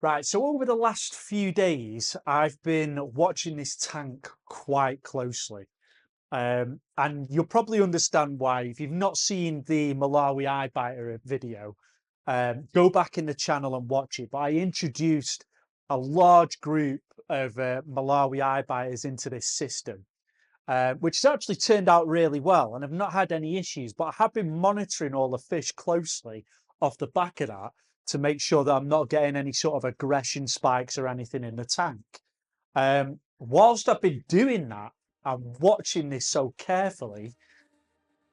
Right, so over the last few days, I've been watching this tank quite closely. And you'll probably understand why. If you've not seen the Malawi eye biter video, go back in the channel and watch it. But I introduced a large group of Malawi eye biters into this system, which has actually turned out really well. And I've not had any issues, but I have been monitoring all the fish closely off the back of that to make sure that I'm not getting any sort of aggression spikes or anything in the tank. Whilst I've been doing that, I'm watching this so carefully,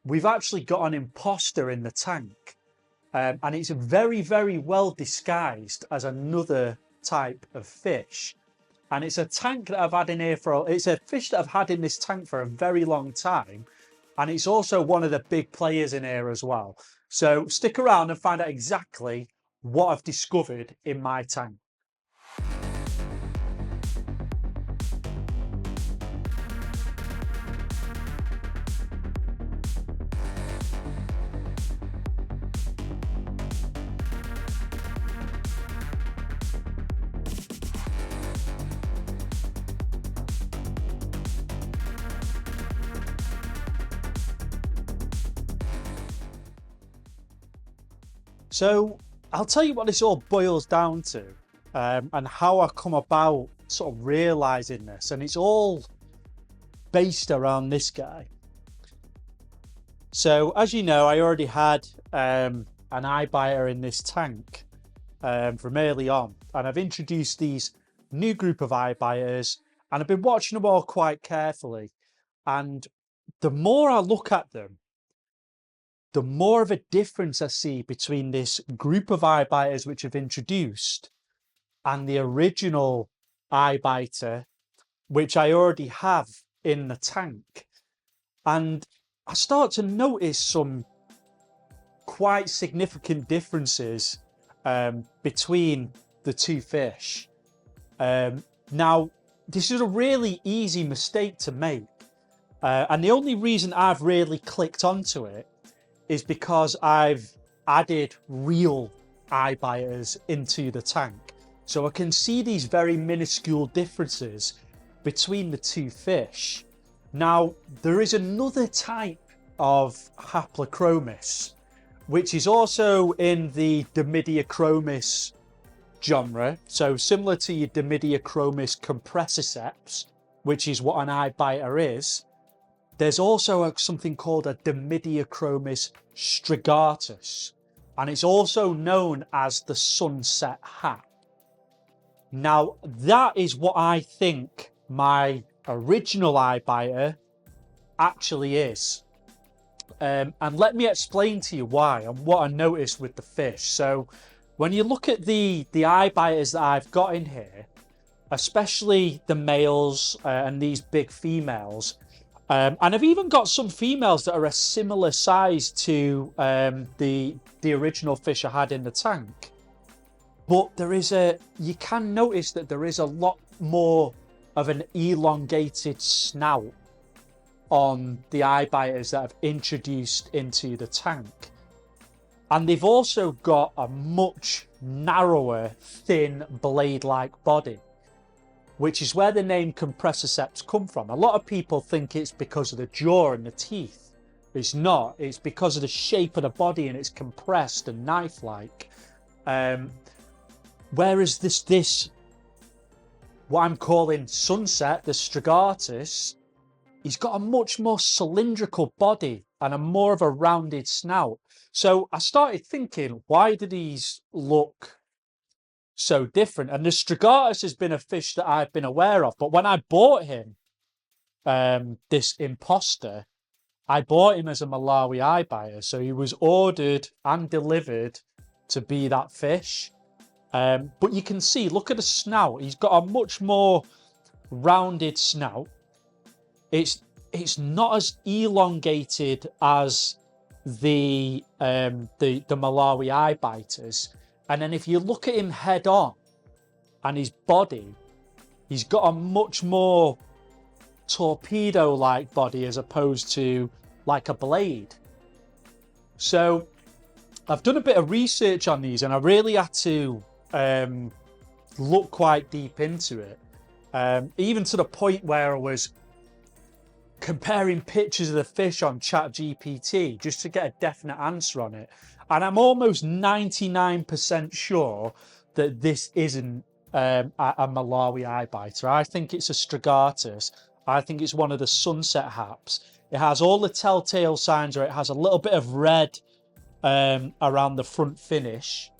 we've actually got an imposter in the tank. And it's very, very well disguised as another type of fish. And it's a tank that I've had in here it's a fish that I've had in this tank for a very long time. And it's also one of the big players in here as well. So stick around and find out exactly what I've discovered in my tank. So I'll tell you what this all boils down to, and how I come about sort of realizing this, and it's all based around this guy. So as you know, I already had an eye biter in this tank from early on, and I've introduced these new group of eye biters, and I've been watching them all quite carefully. And the more I look at them, the more of a difference I see between this group of eye biters which I've introduced and the original eye biter, which I already have in the tank. And I start to notice some quite significant differences between the two fish. Now, this is a really easy mistake to make. And the only reason I've really clicked onto it is because I've added real eye biters into the tank. So I can see these very minuscule differences between the two fish. Now, there is another type of Haplochromis, which is also in the Dimidiachromis genre. So similar to your Dimidiachromis compressiceps, which is what an eye biter is. There's also something called a Dimidiachromis strigatus, and it's also known as the Sunset Hap. Now, that is what I think my original eye biter actually is. And let me explain to you why and what I noticed with the fish. So when you look at the eye biters that I've got in here, especially the males and these big females, and I've even got some females that are a similar size to the original fish I had in the tank. But you can notice that there is a lot more of an elongated snout on the eye biters that I've introduced into the tank. And they've also got a much narrower, thin, blade-like body, which is where the name compressiceps come from. A lot of people think it's because of the jaw and the teeth. It's not. It's because of the shape of the body, and it's compressed and knife-like. Whereas this, what I'm calling Sunset, the strigatus, he's got a much more cylindrical body and a more of a rounded snout. So I started thinking, why do these look so different? And the strigatus has been a fish that I've been aware of, but when I bought him, this imposter, I bought him as a Malawi eye biter, so he was ordered and delivered to be that fish. But you can see, look at the snout, he's got a much more rounded snout. It's not as elongated as the Malawi eye biters. And then if you look at him head on and his body, he's got a much more torpedo-like body as opposed to like a blade. So I've done a bit of research on these, and I really had to look quite deep into it, even to the point where I was comparing pictures of the fish on ChatGPT just to get a definite answer on it. And I'm almost 99% sure that this isn't a Malawi eye biter. I think it's a Strigatus. I think it's one of the Sunset Haps. It has all the telltale signs, or it has a little bit of red around the front finish,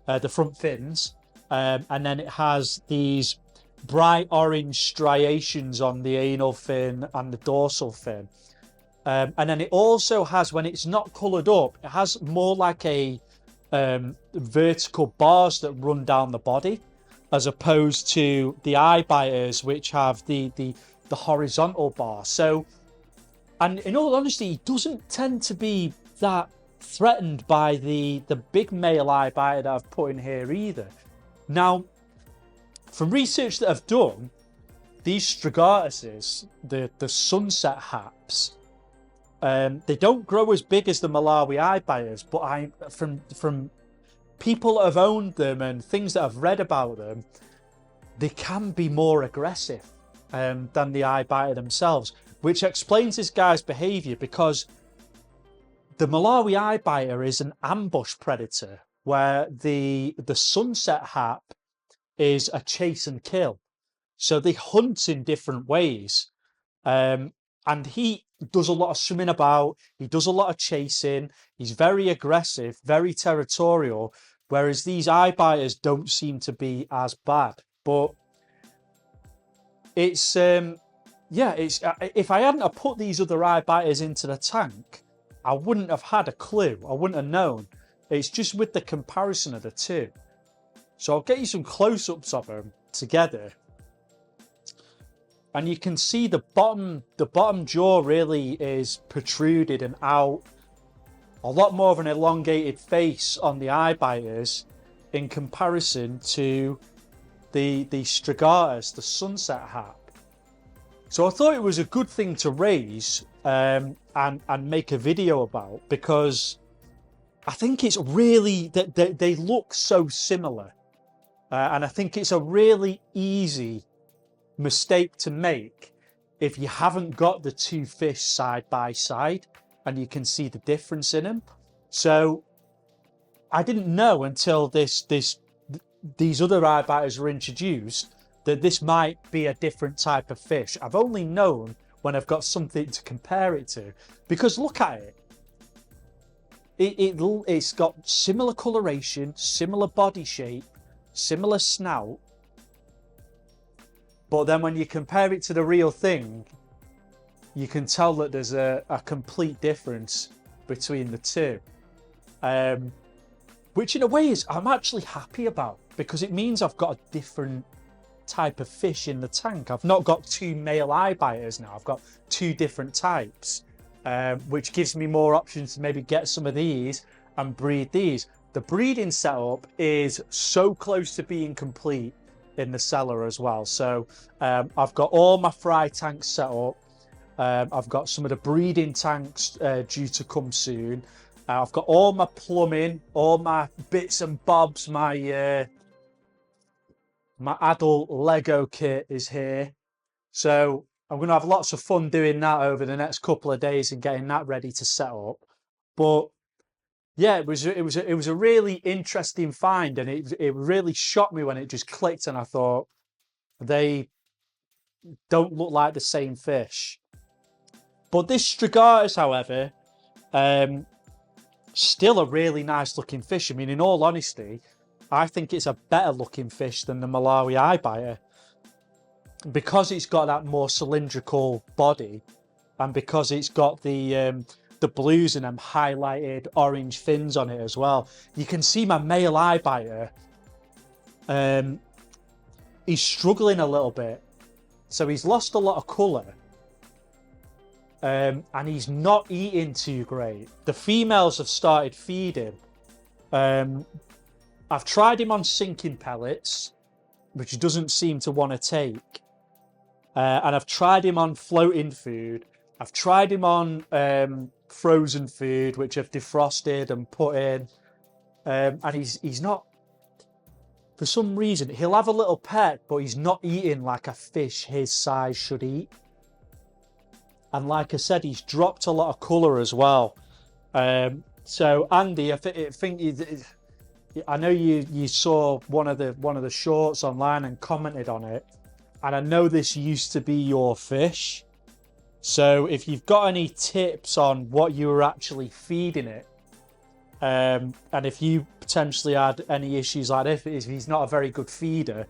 the front fins, and then it has these bright orange striations on the anal fin and the dorsal fin. And then it also has, when it's not coloured up, it has more like a vertical bars that run down the body, as opposed to the eye biters, which have the horizontal bar. So, and in all honesty, he doesn't tend to be that threatened by the big male eye biter that I've put in here either. Now, from research that I've done, these Strigatuses, the Sunset Haps, they don't grow as big as the Malawi eye biters, but from people that have owned them and things that I've read about them, they can be more aggressive than the eye biter themselves, which explains this guy's behaviour, because the Malawi eye biter is an ambush predator, where the Sunset Hap is a chase and kill. So they hunt in different ways. And he does a lot of swimming about, he does a lot of chasing, he's very aggressive, very territorial, whereas these eye biters don't seem to be as bad. But it's, if I hadn't have put these other eye biters into the tank, I wouldn't have had a clue, I wouldn't have known. It's just with the comparison of the two. So I'll get you some close-ups of them together. And you can see the bottom jaw really is protruded and out. A lot more of an elongated face on the eye biters in comparison to the Strigatus, the Sunset Hap. So I thought it was a good thing to raise and make a video about, because I think it's really that they look so similar. And I think it's a really easy mistake to make if you haven't got the two fish side by side and you can see the difference in them. So I didn't know until these other eye biters were introduced that this might be a different type of fish. I've only known when I've got something to compare it to, because look at it. It's got similar coloration, similar body shape, similar snout, but then when you compare it to the real thing, you can tell that there's a complete difference between the two, which in a way is I'm actually happy about, because it means I've got a different type of fish in the tank. I've not got two male eye biters now, I've got two different types, which gives me more options to maybe get some of these and breed these. The breeding setup is so close to being complete in the cellar as well. So I've got all my fry tanks set up. I've got some of the breeding tanks due to come soon. I've got all my plumbing, all my bits and bobs. My adult Lego kit is here. So I'm going to have lots of fun doing that over the next couple of days and getting that ready to set up. But yeah, it was a really interesting find, and it really shocked me when it just clicked, and I thought they don't look like the same fish. But this Strigatus, however, still a really nice looking fish. I mean, in all honesty, I think it's a better looking fish than the Malawi eye biter, because it's got that more cylindrical body, and because it's got the blues and them highlighted orange fins on it as well. You can see my male eye biter, he's struggling a little bit, so he's lost a lot of colour, and he's not eating too great. The females have started feeding. I've tried him on sinking pellets, which he doesn't seem to want to take, and I've tried him on floating food. I've tried him on frozen food, which I've defrosted and put in, and he's not. for some reason, he'll have a little peck, but he's not eating like a fish his size should eat. And like I said, he's dropped a lot of colour as well. So Andy, I know you saw one of the shorts online and commented on it, and I know this used to be your fish. So if you've got any tips on what you were actually feeding it, and if you potentially had any issues like this, if he's not a very good feeder,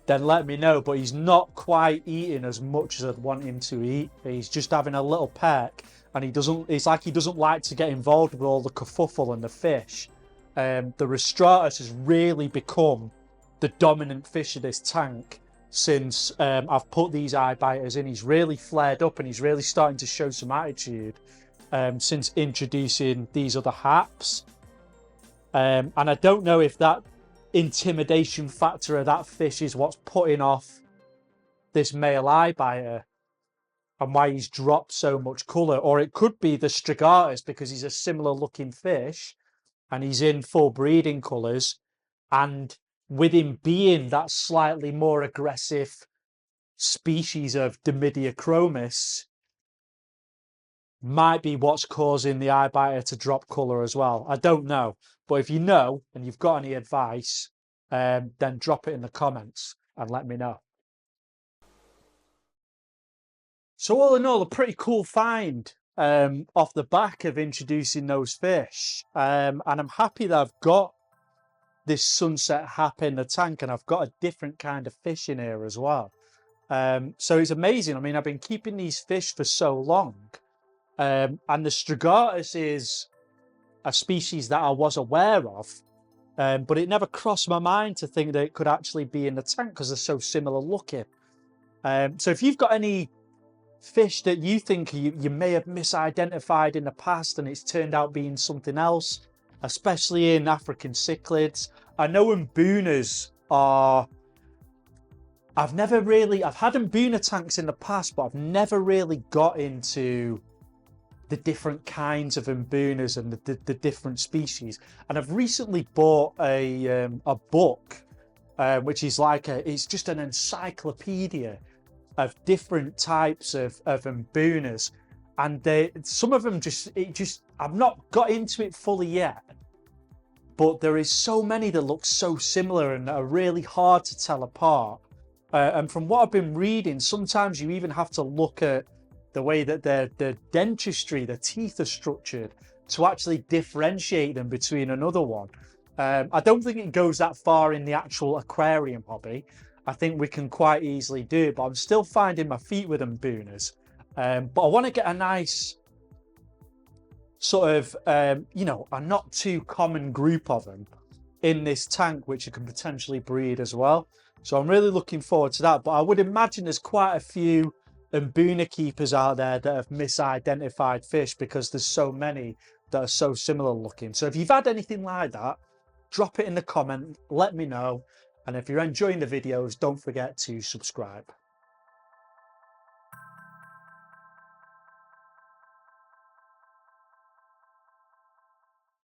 then let me know. But he's not quite eating as much as I'd want him to eat. He's just having a little peck, and it's like he doesn't like to get involved with all the kerfuffle and the fish. The Rostratus has really become the dominant fish of this tank since I've put these eye biters in. He's really flared up and he's really starting to show some attitude since introducing these other haps. And I don't know if that intimidation factor of that fish is what's putting off this male eye biter and why he's dropped so much colour, or it could be the Strigatus because he's a similar looking fish and he's in full breeding colours, and with him being that slightly more aggressive species of Dimidiachromis might be what's causing the eye biter to drop colour as well. I don't know, but if you know and you've got any advice, then drop it in the comments and let me know. So all in all, a pretty cool find off the back of introducing those fish, and I'm happy that I've got this Sunset Hap in the tank and I've got a different kind of fish in here as well. So it's amazing. I mean, I've been keeping these fish for so long, and the Strigatus is a species that I was aware of, but it never crossed my mind to think that it could actually be in the tank because they're so similar looking. So if you've got any fish that you think you may have misidentified in the past and it's turned out being something else, especially in African cichlids. I know Mbunas are... I've had Mbuna tanks in the past, but I've never really got into the different kinds of Mbunas and the different species. And I've recently bought a book, which is it's just an encyclopedia of different types of Mbunas, and some of them I've not got into it fully yet, but there is so many that look so similar and are really hard to tell apart. And from what I've been reading, sometimes you even have to look at the way that their dentistry, their teeth are structured to actually differentiate them between another one. I don't think it goes that far in the actual aquarium hobby. I think we can quite easily do it, but I'm still finding my feet with Mbunas. But I want to get a nice sort of, a not too common group of them in this tank, which you can potentially breed as well. So I'm really looking forward to that. But I would imagine there's quite a few Mbuna keepers out there that have misidentified fish because there's so many that are so similar looking. So if you've had anything like that, drop it in the comment, let me know. And if you're enjoying the videos, don't forget to subscribe.